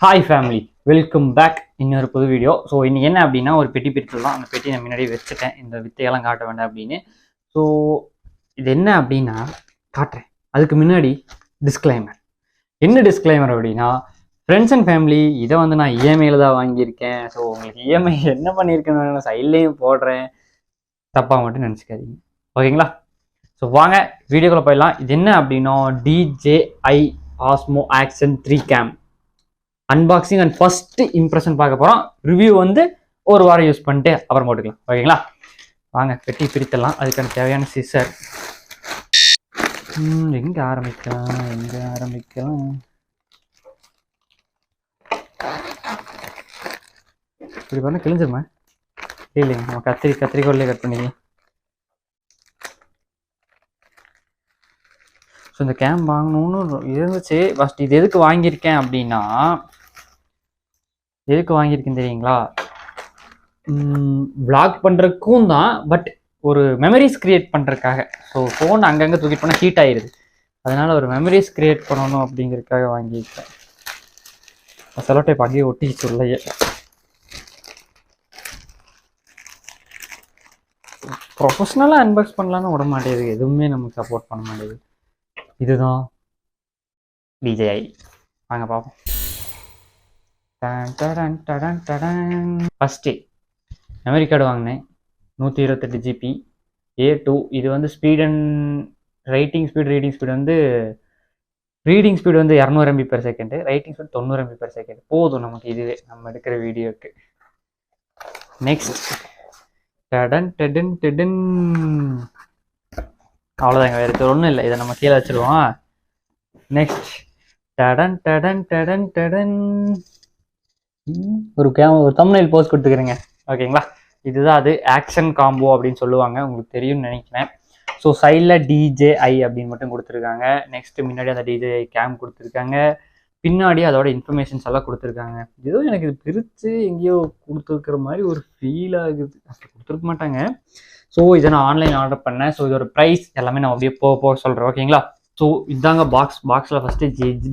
Hi family, welcome back. இன்னொரு புது video. So இன்னைக்கு என்ன அப்படின்னா, ஒரு பெட்டி பிரிச்சுலாம். அந்த பெட்டி நான் முன்னாடியே வச்சுட்டேன், இந்த வித்தையெல்லாம் காட்ட வேண்டாம் அப்படின்னு. ஸோ இது என்ன அப்படின்னா காட்டுறேன். அதுக்கு முன்னாடி டிஸ்க்ளைமர். என்ன டிஸ்க்ளைமர் அப்படின்னா, ஃப்ரெண்ட்ஸ் அண்ட் ஃபேமிலி இதை வந்து நான் இஎம்ஐயில் தான் வாங்கியிருக்கேன். ஸோ உங்களுக்கு இஎம்ஐ என்ன பண்ணியிருக்கேன்னு சைட்லேயும் போடுறேன், தப்பாக மட்டும் நினச்சிக்காதீங்க, ஓகேங்களா? ஸோ வாங்க வீடியோக்குள்ளே போயிடலாம். இது என்ன அப்படின்னா, DJI Osmo Action 3 Cam unboxing and first impression பார்க்க போகிறோம். ரிவ்யூ வந்து ஒரு வாரம் யூஸ் பண்ணிட்டு அப்புறம் போட்டுக்கலாம், ஓகேங்களா? வாங்க பெட்டி பிரித்தலாம். அதுக்கான தேவையான சிசர் எங்கே ஆரம்பிக்கலாம் இப்படி பண்ண கிழிஞ்சிருமா? இல்லைங்க, நம்ம கத்திரிக்கோல்லே கட் பண்ணிக்கலாம். ஸோ இந்த கேம் வாங்கணும்னு இருந்துச்சு. ஃபஸ்ட் இது எதுக்கு வாங்கியிருக்கேன் அப்படின்னா, தெரியுங்களா? vlog பண்ணுறதுக்கும் தான், பட் ஒரு மெமரிஸ் கிரியேட் பண்ணுறதுக்காக. ஸோ ஃபோன் அங்கங்கே தூக்கிட்டு போனால் ஹீட் ஆயிடுது, அதனால ஒரு மெமரிஸ் கிரியேட் பண்ணணும் அப்படிங்கிறதுக்காக வாங்கியிருக்கேன். செலோடைப் அங்கேயே ஒட்டி சொல்லையே. ப்ரொஃபஷ்னலாக அன்பாக்ஸ் பண்ணலான்னு விட மாட்டேது, எதுவுமே நமக்கு சப்போர்ட் பண்ண மாட்டேது. இதுதான் DJI. வாங்க பார்ப்போம். ஃபஸ்ட்டு மெமரி கார்டு வாங்கினேன், 128 GB A2. இது வந்து ஸ்பீட் அண்ட் ரீடிங் ஸ்பீடு வந்து 200 MB/s, ரைட்டிங் ஸ்பீட் 90 MB/s. போதும் நமக்கு, இதுவே நம்ம எடுக்கிற வீடியோக்கு. நெக்ஸ்ட் அவ்வளோதாங்க, வேறு இது ஒன்றும் இல்லை. இதை நம்ம கீழே வச்சுருவோம். நெக்ஸ்ட் ஒரு தம்ப்நெயில் போஸ்ட் கொடுத்துக்கிறேங்க, ஓகேங்களா? இதுதான் அது ஆக்ஷன் காம்போ அப்படின்னு சொல்லுவாங்க, உங்களுக்கு தெரியும்னு நினைக்கிறேன். ஸோ சைடில் DJI அப்படின்னு மட்டும் கொடுத்துருக்காங்க. நெக்ஸ்ட் முன்னாடி அந்த DJI கேம் கொடுத்துருக்காங்க, பின்னாடி அதோட இன்ஃபர்மேஷன்ஸ் எல்லாம் கொடுத்துருக்காங்க. ஏதோ எனக்கு இது பிரித்து எங்கேயோ கொடுத்துருக்குற மாதிரி ஒரு ஃபீல் ஆகுது. அப்படி கொடுத்துருக்க மாட்டாங்க. ஸோ இதை நான் ஆன்லைன் ஆர்டர் பண்ணேன். ஸோ இதோட ப்ரைஸ் எல்லாமே நான் அப்படியே போக சொல்கிறேன், ஓகேங்களா? ஸோ இதாங்க பாக்ஸில் ஃபஸ்ட்டு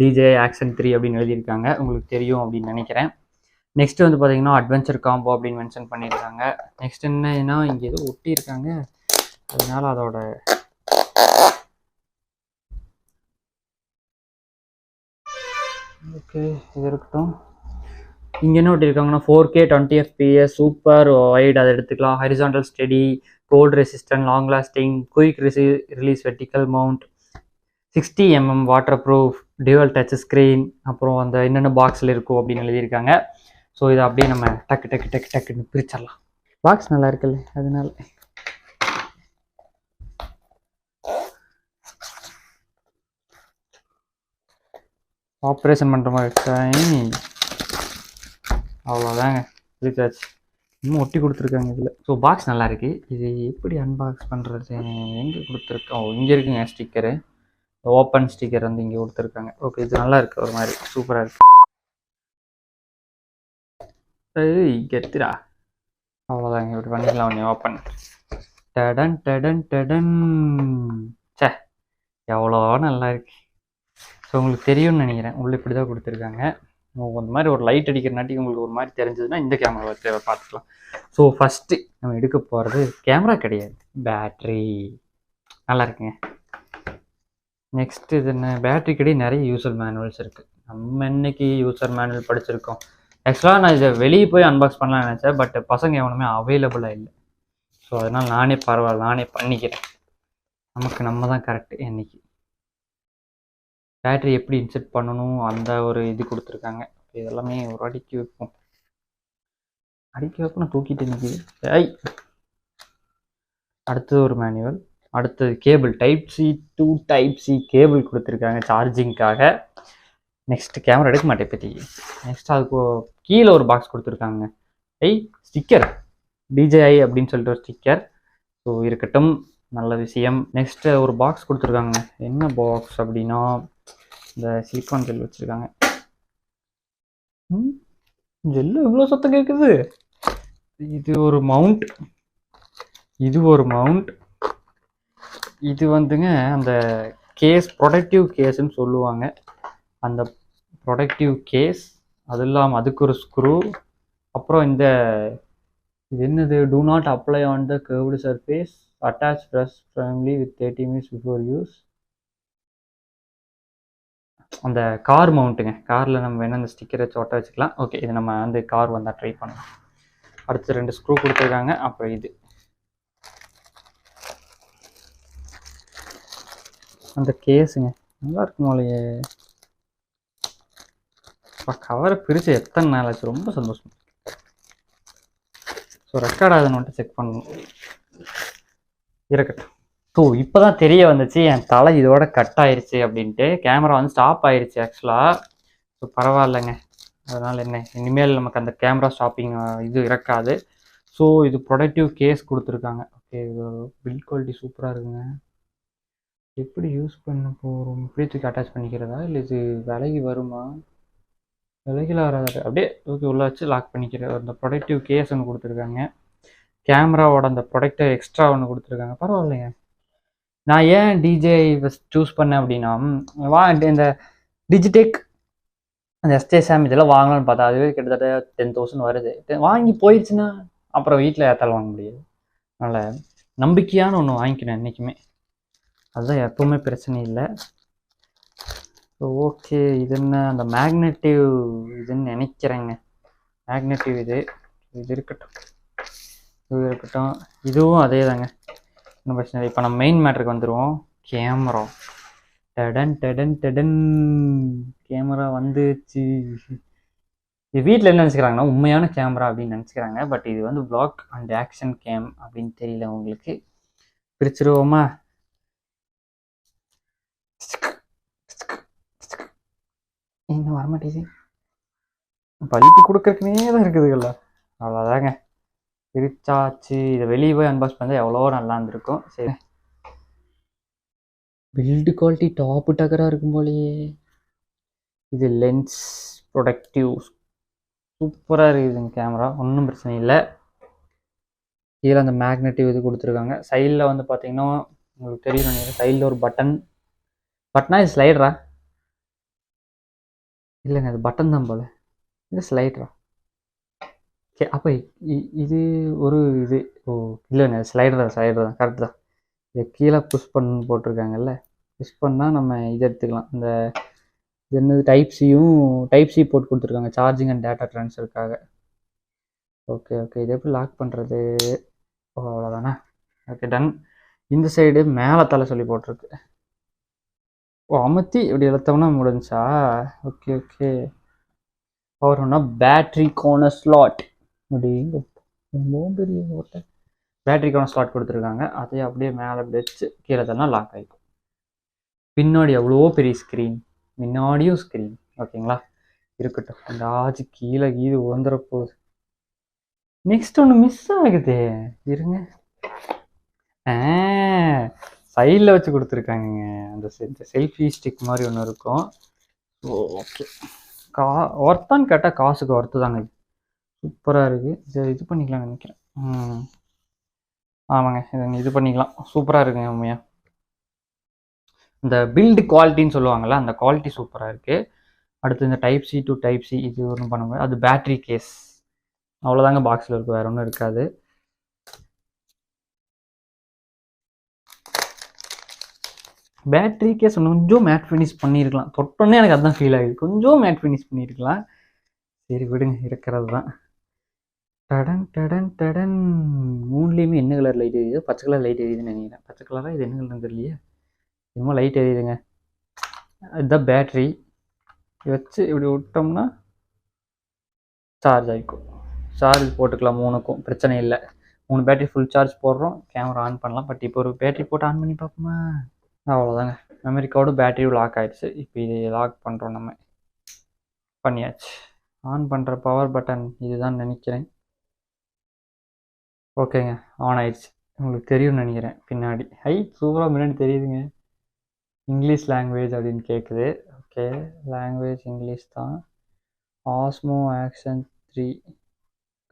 DJI Action 3 அப்படின்னு எழுதியிருக்காங்க, உங்களுக்கு தெரியும் அப்படின்னு நினைக்கிறேன். நெக்ஸ்ட் வந்து பார்த்தீங்கன்னா அட்வென்ச்சர் காம்போ அப்படின்னு மென்ஷன் பண்ணியிருக்காங்க. நெக்ஸ்ட் என்னன்னா, இங்கே ஏதோ ஒட்டியிருக்காங்க, அதனால அதோட ஓகே இது இருக்கட்டும். இங்கே என்ன ஒட்டியிருக்காங்கன்னா 4K 20 FPS சூப்பர் வைட், அதை எடுத்துக்கலாம். Horizontal steady, cold resistant, long lasting, quick release vertical mount, 60 mm waterproof, dual touch screen, அப்புறம் அந்த என்னென்ன பாக்ஸில் இருக்கும் அப்படின்னு எழுதியிருக்காங்க. ஸோ இதை அப்படியே நம்ம டக்குன்னு பிரிச்சிடலாம். பாக்ஸ் நல்லா இருக்குல்ல, அதனால ஆப்ரேஷன் பண்ணுற மாதிரி அவ்வளோதாங்க, பிரிச்சாச்சு. இன்னும் ஒட்டி கொடுத்துருக்காங்க இதில். ஸோ பாக்ஸ் நல்லா இருக்குது. இது எப்படி அன்பாக்ஸ் பண்ணுறது, எங்கே கொடுத்துருக்கோம்? இங்கே இருக்குங்க ஸ்டிக்கரு, ஓப்பன் ஸ்டிக்கர் வந்து இங்கே கொடுத்துருக்காங்க. ஓகே, இது நல்லா இருக்குது, ஒரு மாதிரி சூப்பராக இருக்குது. கெத்துடா, அவ்வளோதாங்க, இப்படி பண்ணிக்கலாம். ஒன்று ஓப்பன். சே, எவ்வளோ நல்லா இருக்கு. ஸோ உங்களுக்கு தெரியும்னு நினைக்கிறேன், உள்ளே இப்படி தான் கொடுத்துருக்காங்க. அந்த மாதிரி ஒரு லைட் அடிக்கிறனாட்டி உங்களுக்கு ஒரு மாதிரி தெரிஞ்சதுன்னா இந்த கேமரா தேவை பார்த்துக்கலாம். ஸோ ஃபஸ்ட்டு நம்ம எடுக்க போகிறது கேமரா கிடையாது, பேட்ரி. நல்லா இருக்குங்க. நெக்ஸ்ட் இது என்ன, பேட்ரி கிடையாது. நிறைய யூசர் மேனுவல்ஸ் இருக்குது. நம்ம இன்னைக்கு யூசர் மேனுவல் படிச்சிருக்கோம். ஆக்சுவலாக நான் இதை வெளியே போய் அன்பாக்ஸ் பண்ணலாம்னு நினச்சேன், பட் பசங்க எவனுமே அவைலபிளாக இல்லை. ஸோ அதனால் நானே பண்ணிக்கிறேன். நம்ம தான் கரெக்டு. இன்னைக்கு பேட்ரி எப்படி இன்செர்ட் பண்ணணும் அந்த ஒரு இது கொடுத்துருக்காங்க. இதெல்லாமே ஒரு அடுக்கி வைப்போம். நான் தூக்கிட்டு நிற்கிது. அடுத்தது ஒரு மேனுவல். அடுத்தது கேபிள், டைப் சி கேபிள் கொடுத்துருக்காங்க சார்ஜிங்காக. நெக்ஸ்ட் கேமரா எடுக்க மாட்டேன் இப்போதைக்கு. நெக்ஸ்ட் அதுக்கு கீழே ஒரு பாக்ஸ் கொடுத்துருக்காங்க, ஸ்டிக்கர், DJI அப்படின்னு சொல்லிட்டு ஒரு ஸ்டிக்கர். ஸோ இருக்கட்டும், நல்ல விஷயம். நெக்ஸ்ட் ஒரு பாக்ஸ் கொடுத்துருக்காங்க. என்ன பாக்ஸ் அப்படின்னா, இந்த சிலிக்கான் ஜெல் வச்சுருக்காங்க. ஜெல்லு இவ்வளோ சத்தம் கேட்குது. இது ஒரு மவுண்ட், இது வந்துங்க அந்த கேஸ், ப்ரொடக்டிவ் கேஸ்ன்னு சொல்லுவாங்க. அந்த ப்ரொடக்டிவ் கேஸ் அது இல்லாமல் அதுக்கு ஒரு ஸ்க்ரூ. அப்புறம் இந்த இது என்னது, do not apply on the curved surface, attach brush family with 30 minutes before use. அந்த கார் மவுண்ட்டுங்க, காரில் நம்ம வேணால் அந்த ஸ்டிக்கரை சொட்ட வச்சுக்கலாம். ஓகே, இது நம்ம அந்த கார் வந்தால் ட்ரை பண்ணலாம். அடுத்து 2 ஸ்க்ரூ கொடுத்துருக்காங்க. அப்புறம் இது அந்த கேஸுங்க, நல்லா இருக்கும் போலையே. கவரை பிரித்து எத்தனை நாள் ஆச்சு, ரொம்ப சந்தோஷம். ஸோ ரெக்கார்ட் ஆகுதுன்னு மட்டும் செக் பண்ணணும், இருக்கட்டும். ஸோ இப்போ தான் தெரிய வந்துச்சு என் தலை இதோட கட் ஆயிடுச்சு அப்படின்ட்டு. கேமரா வந்து ஸ்டாப் ஆயிடுச்சு ஆக்சுவலாக. ஸோ பரவாயில்லைங்க, அதனால் என்ன, இனிமேல் நமக்கு அந்த கேமரா ஸ்டாப்பிங் இது இருக்காது. ஸோ இது ப்ரொடக்டிவ் கேஸ் கொடுத்துருக்காங்க. ஓகே, பில்ட் குவாலிட்டி சூப்பராக இருக்குங்க. எப்படி யூஸ் பண்ண போகிறோம், இப்படியே தூக்கி அட்டாச் பண்ணிக்கிறதா, இல்லை இது விலகி வருமா, விலகில வராது, அப்படியே தூக்கி உள்ள வச்சு லாக் பண்ணிக்கிறது. அந்த ப்ரொடக்டிவ் கேஸ் ஒன்று கொடுத்துருக்காங்க. கேமராவோட அந்த ப்ரொடக்டர் எக்ஸ்ட்ரா ஒன்று கொடுத்துருக்காங்க. பரவாயில்லைங்க. நான் ஏன் டிஜே சூஸ் பண்ணேன் அப்படின்னா, இந்த டிஜிடெக் அந்த எஸ்டேசாம் இதெல்லாம் வாங்கலாம்னு பார்த்தா அதுவே கிட்டத்தட்ட 10,000 வருது. வாங்கி போயிடுச்சுன்னா அப்புறம் வீட்டில் ஏற்றாலும் வாங்க முடியாது. அதனால் நம்பிக்கையான ஒன்று வாங்கிக்கணும் என்றைக்குமே, அதுதான் எப்பவுமே பிரச்சனை இல்லை. ஸோ ஓகே, இது என்ன அந்த மேக்னெட்டிவ் இதுன்னு நினைக்கிறேங்க. மேக்னெட்டிவ் இது இருக்கட்டும், இது இருக்கட்டும். இதுவும் அதே தாங்க, ஒன்றும் பிரச்சனை இல்லை. இப்போ நம்ம மெயின் மேட்ருக்கு வந்துடுவோம். கேமரா டடன் டடன் டடன், கேமரா வந்துச்சு. இது வீட்டில் என்ன நினச்சிக்கிறாங்கன்னா உண்மையான கேமரா அப்படின்னு நினச்சிக்கிறாங்க. பட் இது வந்து வ்ளாக் அண்ட் ஆக்ஷன் கேம் அப்படின்னு தெரியல உங்களுக்கு. பிரிச்சிருவோமா? இன்னும் வரமாட்டேது, பல்பு கொடுக்கறதுனே தான் இருக்குதுல்ல. அவ்வளோதாங்க, பிரிச்சாச்சு. இதை வெளியே போய் அன்பாக்ஸ் பண்ணால் எவ்வளோ நல்லா இருந்திருக்கும். சரி, பில்டு குவாலிட்டி டாப்பு டக்கராக இருக்கும் போலையே. இது லென்ஸ் ப்ரொடக்டிவ் சூப்பராக இருக்குதுங்க கேமரா, ஒன்றும் பிரச்சனை இல்லை. கீழே அந்த மேக்னெட்டிவ் இது கொடுத்துருக்காங்க. சைடில் வந்து பார்த்தீங்கன்னா உங்களுக்கு தெரியும் நினைக்கிறேன், சைடில் ஒரு பட்டனா இது ஸ்லைடரா இல்லைங்க, அது பட்டன் தான் போல், இது ஸ்லைடரா. ஓகே, அப்போ இது ஒரு இது, ஓ இல்லைங்க ஸ்லைடர் தான், கரெக்ட் தான். இதை கீழே புஷ் பண்ணு போட்டிருக்காங்கல்ல, புஷ் பண்ணால் நம்ம இதை எடுத்துக்கலாம். இந்த என்னது டைப் சி போட்டு கொடுத்துருக்காங்க சார்ஜிங் அண்ட் டேட்டா ட்ரான்ஸ்ஃபருக்காக. ஓகே ஓகே, இதை எப்படி லாக் பண்ணுறது? ஓ அவ்வளோதானே, ஓகே டன். இந்த சைடு மேலே தலை சொல்லி போட்டிருக்கு. ஓ அமர்த்தி இப்படி இழுத்தோம்னா முடிஞ்சா. ஓகே ஓகே, பவர் ஒன்றா பேட்ரிக்கான ஸ்லாட், அப்படிங்க பெரிய ஓட்டை பேட்ரிக்கான ஸ்லாட் கொடுத்துருக்காங்க. அதை அப்படியே மேலே வச்சு கீழே தள்ளனா லாக் ஆகிக்கும். பின்னாடி எவ்வளோ பெரிய ஸ்க்ரீன், முன்னாடியும் ஸ்க்ரீன். ஓகேங்களா, இருக்கட்டும். அந்த ஆச்சு கீழே வந்துட போகுது. நெக்ஸ்ட் ஒன்று மிஸ் ஆகுது, இருங்க. சைடில் வச்சு கொடுத்துருக்காங்க அந்த செல்ஃபி ஸ்டிக் மாதிரி ஒன்று இருக்கும். ஓகே, ஒர்த்தான்னு கேட்டால் காசுக்கு ஒர்த்து தாங்க, இது சூப்பராக இருக்குது. இது பண்ணிக்கலாம்னு நினைக்கிறேன். ஆமாங்க, இது பண்ணிக்கலாம், சூப்பராக இருக்குங்க உண்மையாக. இந்த பில்டு குவாலிட்டின்னு சொல்லுவாங்கள்ல, அந்த குவாலிட்டி சூப்பராக இருக்குது. அடுத்து இந்த type C to type C இது ஒன்றும் பண்ண முடியாது. அது பேட்ரி கேஸ், அவ்வளோதாங்க பாக்ஸில் இருக்குது, வேறு ஒன்றும் இருக்காது. பேட்ரி கேஸ் கொஞ்சம் மேட் ஃபினிஷ் பண்ணியிருக்கலாம், தொட்டோன்னே எனக்கு அதுதான் ஃபீல் ஆகுது, கொஞ்சம் மேட் ஃபினிஷ் பண்ணியிருக்கலாம். சரி விடுங்க, இருக்கிறது தான். டடன் டடன் டடன், மூணுலேயுமே என்ன கலர் லைட் எரியுது? பச்சை கலர் லைட் எரியுதுன்னு நினைக்கிறேன். பச்சை கலராக இது என்ன கலர்னு தெரியலையே, என்னமோ லைட் எரியுதுங்க. இதுதான் பேட்ரி, வச்சு இப்படி விட்டோம்னா சார்ஜ் ஆகிக்கும். சார்ஜ் போட்டுக்கலாம், 3க்கும் பிரச்சனை இல்லை. 3 பேட்டரி ஃபுல் சார்ஜ் போடுறோம், கேமரா ஆன் பண்ணலாம். பட் இப்போ ஒரு பேட்டரி போட்டு ஆன் பண்ணி பார்ப்போமா? அவ்வளோதாங்க, மெமரி கார்டு பேட்டரியும் லாக் ஆகிடுச்சு. இப்போ இது லாக் பண்ணுறோம், நம்ம பண்ணியாச்சு. ஆன் பண்ணுற பவர் பட்டன் இதுதான் நினைக்கிறேன். ஓகேங்க, ஆன் ஆயிடுச்சு. உங்களுக்கு தெரியும்னு நினைக்கிறேன் பின்னாடி. சூப்பராக முன்னாடி தெரியுதுங்க. இங்கிலீஷ் லாங்குவேஜ் அப்படின்னு கேட்குது. ஓகே, லாங்குவேஜ் இங்கிலீஷ் தான். ஆஸ்மோ ஆக்ஷன் 3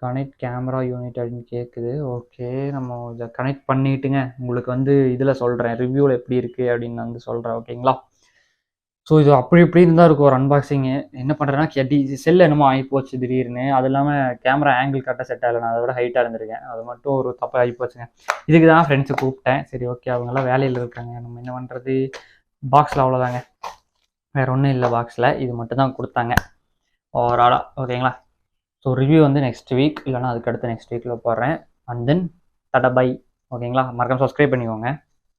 கனெக்ட் கேமரா யூனிட் அப்படின்னு கேட்குது. ஓகே, நம்ம இதை கனெக்ட் பண்ணிட்டுங்க உங்களுக்கு வந்து இதில் சொல்கிறேன், ரிவ்யூவில் எப்படி இருக்குது அப்படின்னு நான் வந்து சொல்கிறேன். ஓகேங்களா, ஸோ இது அப்படி இப்படின்னு தான் இருக்கும் ஒரு அன்பாக்சிங்கு. என்ன பண்ணுறேன்னா செல் என்னமோ ஆகிப்போச்சு திடீர்னு. அது இல்லாமல் கேமரா ஆங்கிள் கரெக்டாக செட் ஆகலை. நான் அதை விட ஹைட்டாக இருந்திருக்கேன். அது மட்டும் ஒரு தப்பாக ஆகிப்போச்சுங்க. இதுக்கு தான் ஃப்ரெண்ட்ஸை கூப்பிட்டேன். சரி ஓகே, அவங்களாம் வேலையில் இருக்காங்க, நம்ம என்ன பண்ணுறது. பாக்ஸில் அவ்வளோதாங்க, வேறு ஒன்றும் இல்லை பாக்ஸில். இது மட்டும் தான் கொடுத்தாங்க ஓவராலாக. ஓகேங்களா. ஸோ ரிவ்யூ வந்து நெக்ஸ்ட் வீக் இல்லைனா அதுக்கடுத்து நெக்ஸ்ட் வீக்கில் போடுறேன். And then tata bye. ஓகேங்களா. மறக்காம சப்ஸ்கிரைப் பண்ணிக்கோங்க.